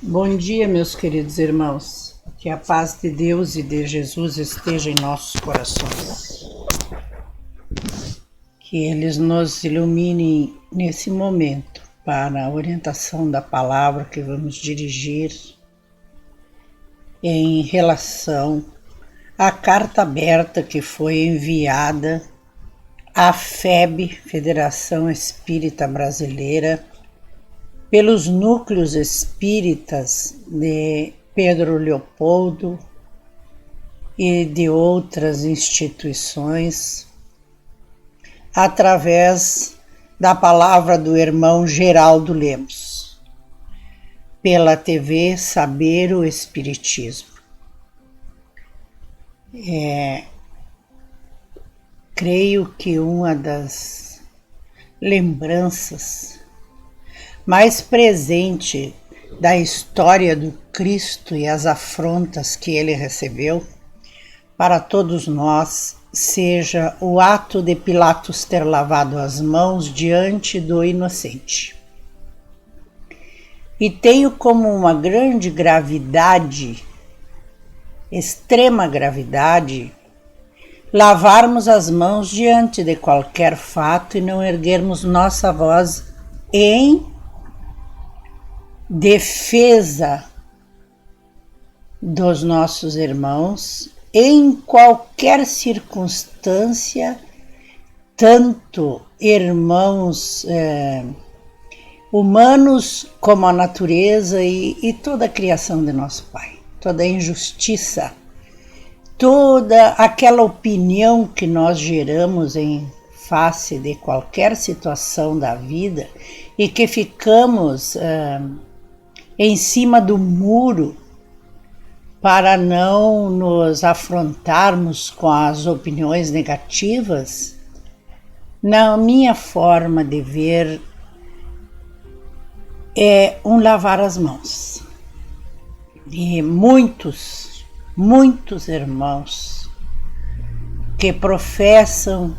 Bom dia, meus queridos irmãos. Que a paz de Deus e de Jesus esteja em nossos corações. Que eles nos iluminem nesse momento para a orientação da palavra que vamos dirigir em relação à carta aberta que foi enviada à FEB, Federação Espírita Brasileira, pelos núcleos espíritas de Pedro Leopoldo e de outras instituições, através da palavra do irmão Geraldo Lemos, pela TV Saber o Espiritismo. Creio que uma das lembranças mais presente da história do Cristo e as afrontas que ele recebeu, para todos nós, seja o ato de Pilatos ter lavado as mãos diante do inocente. E tenho como uma grande gravidade, extrema gravidade, lavarmos as mãos diante de qualquer fato e não erguermos nossa voz em defesa dos nossos irmãos em qualquer circunstância, tanto irmãos humanos como a natureza e toda a criação de nosso Pai, toda a injustiça, toda aquela opinião que nós geramos em face de qualquer situação da vida e que ficamos em cima do muro para não nos afrontarmos com as opiniões negativas. Na minha forma de ver, é um lavar as mãos. E muitos irmãos que professam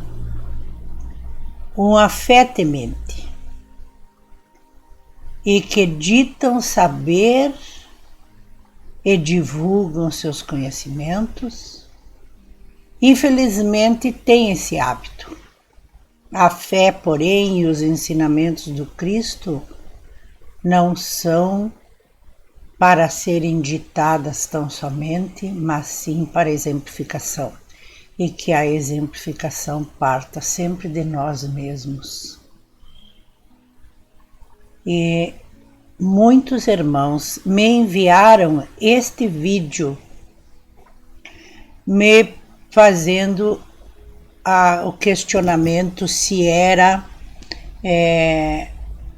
uma fé temente e que ditam saber e divulgam seus conhecimentos, infelizmente têm esse hábito. A fé, porém, e os ensinamentos do Cristo não são para serem ditadas tão somente, mas sim para exemplificação, e que a exemplificação parta sempre de nós mesmos. E muitos irmãos me enviaram este vídeo me fazendo o questionamento se era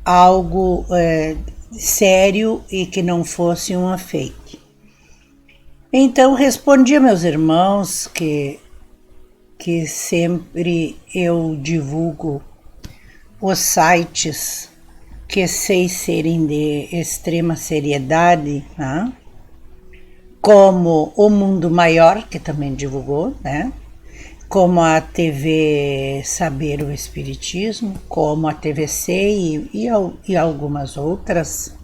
algo sério e que não fosse uma fake. Então respondi a meus irmãos que sempre eu divulgo os sites que sei serem de extrema seriedade, né? Como o Mundo Maior, que também divulgou, né? Como a TV Saber o Espiritismo, como a TVC e algumas outras.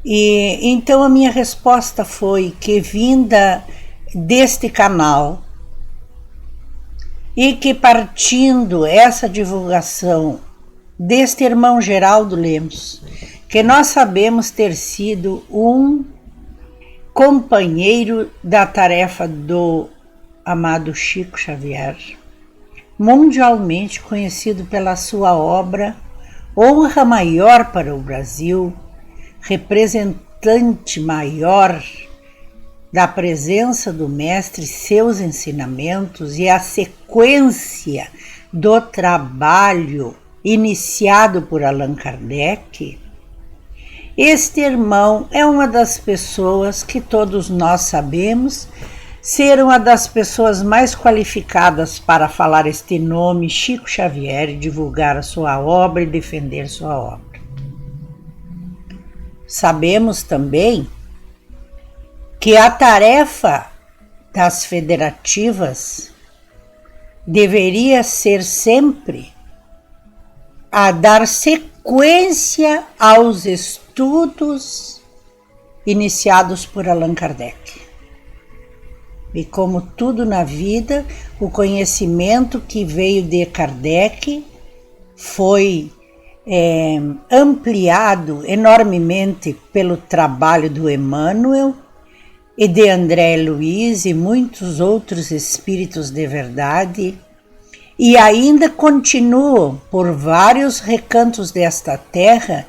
E então a minha resposta foi que, vinda deste canal, e que partindo essa divulgação deste irmão Geraldo Lemos, que nós sabemos ter sido um companheiro da tarefa do amado Chico Xavier, mundialmente conhecido pela sua obra Honra Maior para o Brasil, representante maior da presença do Mestre, seus ensinamentos e a sequência do trabalho iniciado por Allan Kardec. Este irmão é uma das pessoas que todos nós sabemos ser uma das pessoas mais qualificadas para falar este nome, Chico Xavier, e divulgar a sua obra e defender sua obra. Sabemos também que a tarefa das federativas deveria ser sempre a dar sequência aos estudos estudos iniciados por Allan Kardec. E como tudo na vida, o conhecimento que veio de Kardec foi ampliado enormemente pelo trabalho do Emmanuel e de André Luiz e muitos outros espíritos de verdade, e ainda continuam por vários recantos desta terra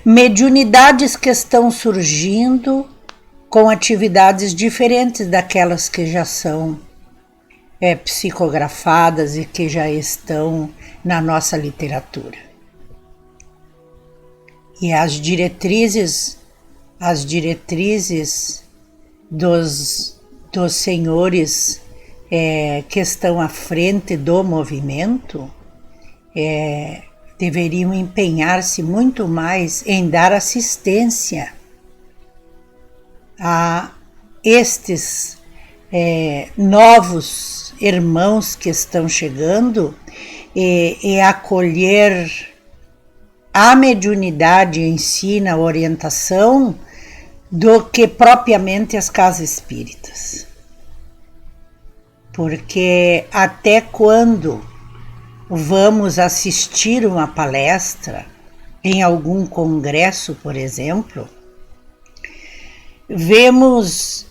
mediunidades que estão surgindo com atividades diferentes daquelas que já são psicografadas e que já estão na nossa literatura. E as diretrizes dos senhores que estão à frente do movimento deveriam empenhar-se muito mais em dar assistência a estes novos irmãos que estão chegando e acolher a mediunidade em si, na orientação, do que propriamente as casas espíritas. Porque até quando vamos assistir uma palestra em algum congresso, por exemplo, vemos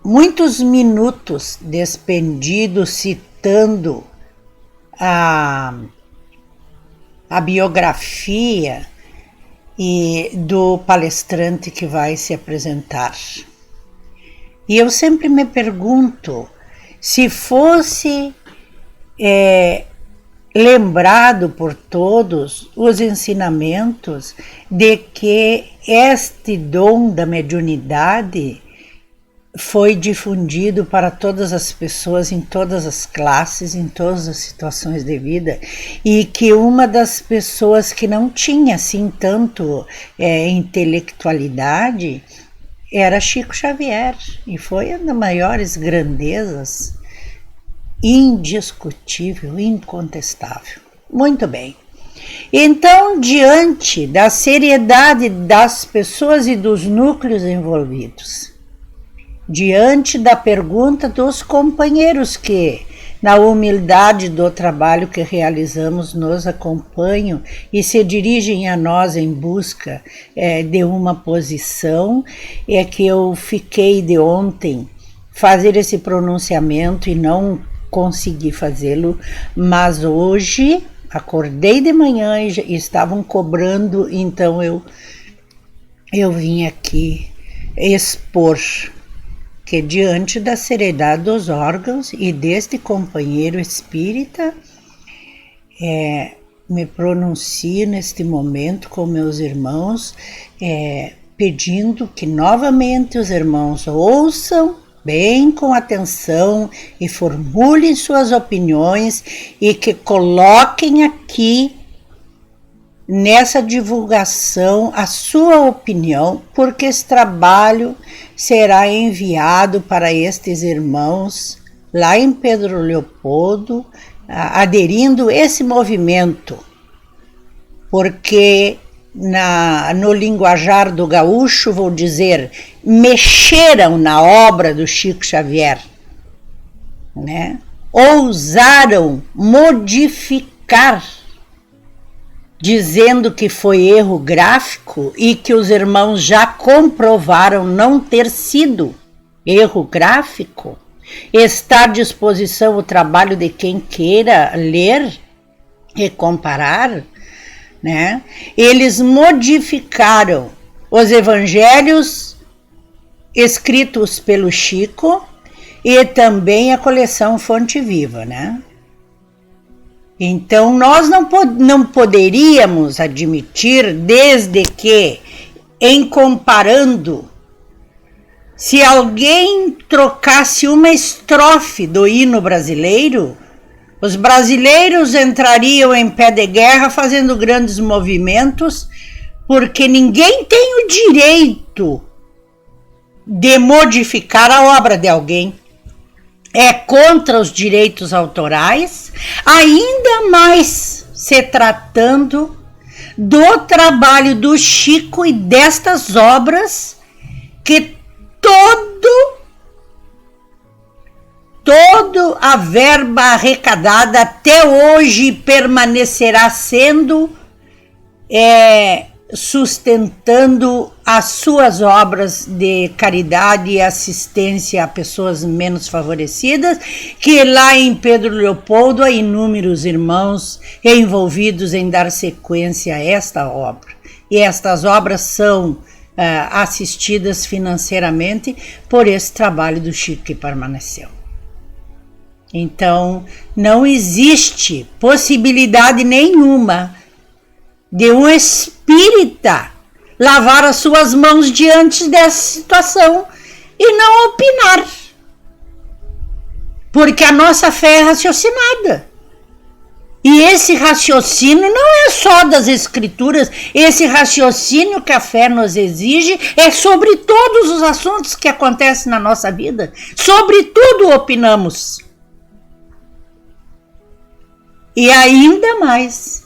muitos minutos despendidos citando a biografia do palestrante que vai se apresentar. E eu sempre me pergunto, se fosse lembrado por todos os ensinamentos de que este dom da mediunidade foi difundido para todas as pessoas, em todas as classes, em todas as situações de vida, e que uma das pessoas que não tinha assim tanto intelectualidade era Chico Xavier, e foi uma das maiores grandezas, indiscutível, incontestável. Muito bem. Então, diante da seriedade das pessoas e dos núcleos envolvidos, diante da pergunta dos companheiros que, na humildade do trabalho que realizamos, nos acompanham e se dirigem a nós em busca de uma posição, é que eu fiquei de ontem fazer esse pronunciamento e não consegui fazê-lo, mas hoje acordei de manhã e estavam cobrando, então eu vim aqui expor que, diante da seriedade dos órgãos e deste companheiro espírita, me pronuncio neste momento com meus irmãos, pedindo que novamente os irmãos ouçam bem com atenção e formulem suas opiniões e que coloquem aqui nessa divulgação a sua opinião, porque esse trabalho será enviado para estes irmãos lá em Pedro Leopoldo, aderindo esse movimento, porque no linguajar do gaúcho, vou dizer, mexeram na obra do Chico Xavier, né? Ousaram modificar, dizendo que foi erro gráfico e que os irmãos já comprovaram não ter sido erro gráfico. Está à disposição o trabalho de quem queira ler e comparar, né? Eles modificaram os evangelhos escritos pelo Chico e também a coleção Fonte Viva, né? Então, nós não poderíamos admitir, desde que, em comparando, se alguém trocasse uma estrofe do hino brasileiro, os brasileiros entrariam em pé de guerra fazendo grandes movimentos, porque ninguém tem o direito de modificar a obra de alguém. É contra os direitos autorais, ainda mais se tratando do trabalho do Chico e destas obras que toda a verba arrecadada até hoje permanecerá sendo sustentando as suas obras de caridade e assistência a pessoas menos favorecidas, que lá em Pedro Leopoldo há inúmeros irmãos envolvidos em dar sequência a esta obra. E estas obras são assistidas financeiramente por esse trabalho do Chico que permaneceu. Então, não existe possibilidade nenhuma de um espírita lavar as suas mãos diante dessa situação e não opinar. Porque a nossa fé é raciocinada. E esse raciocínio não é só das Escrituras, esse raciocínio que a fé nos exige é sobre todos os assuntos que acontecem na nossa vida. Sobre tudo opinamos. E ainda mais,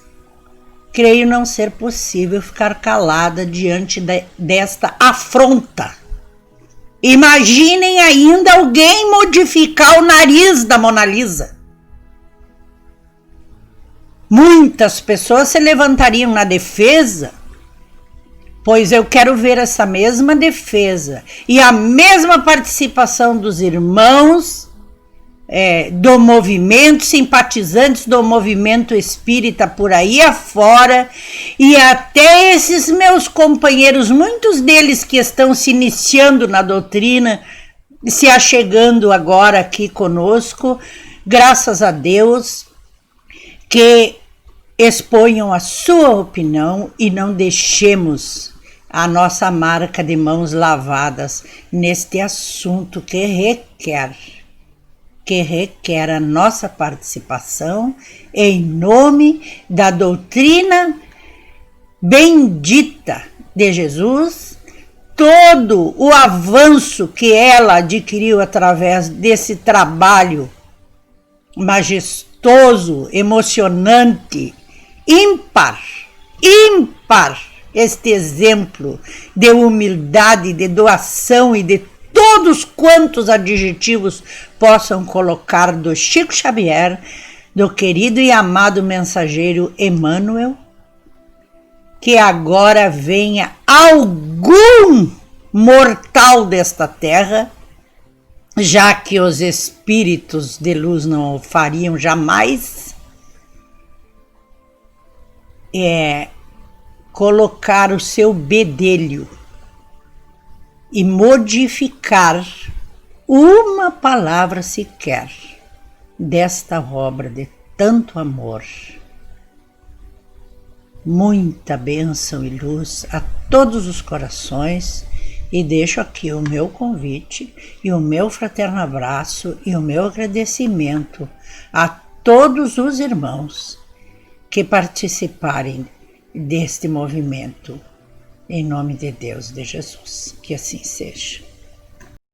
creio não ser possível ficar calada diante desta afronta. Imaginem ainda alguém modificar o nariz da Mona Lisa. Muitas pessoas se levantariam na defesa, pois eu quero ver essa mesma defesa e a mesma participação dos irmãos do movimento, simpatizantes do movimento espírita por aí afora, e até esses meus companheiros, muitos deles que estão se iniciando na doutrina, se achegando agora aqui conosco, graças a Deus, que exponham a sua opinião e não deixemos a nossa marca de mãos lavadas neste assunto que requer a nossa participação em nome da doutrina bendita de Jesus, todo o avanço que ela adquiriu através desse trabalho majestoso, emocionante, ímpar, este exemplo de humildade, de doação e de todos quantos adjetivos possam colocar do Chico Xavier, do querido e amado mensageiro Emmanuel, que agora venha algum mortal desta terra, já que os espíritos de luz não o fariam jamais, colocar o seu bedelho e modificar uma palavra sequer desta obra de tanto amor. Muita bênção e luz a todos os corações, e deixo aqui o meu convite e o meu fraterno abraço e o meu agradecimento a todos os irmãos que participarem deste movimento. Em nome de Deus, de Jesus, que assim seja.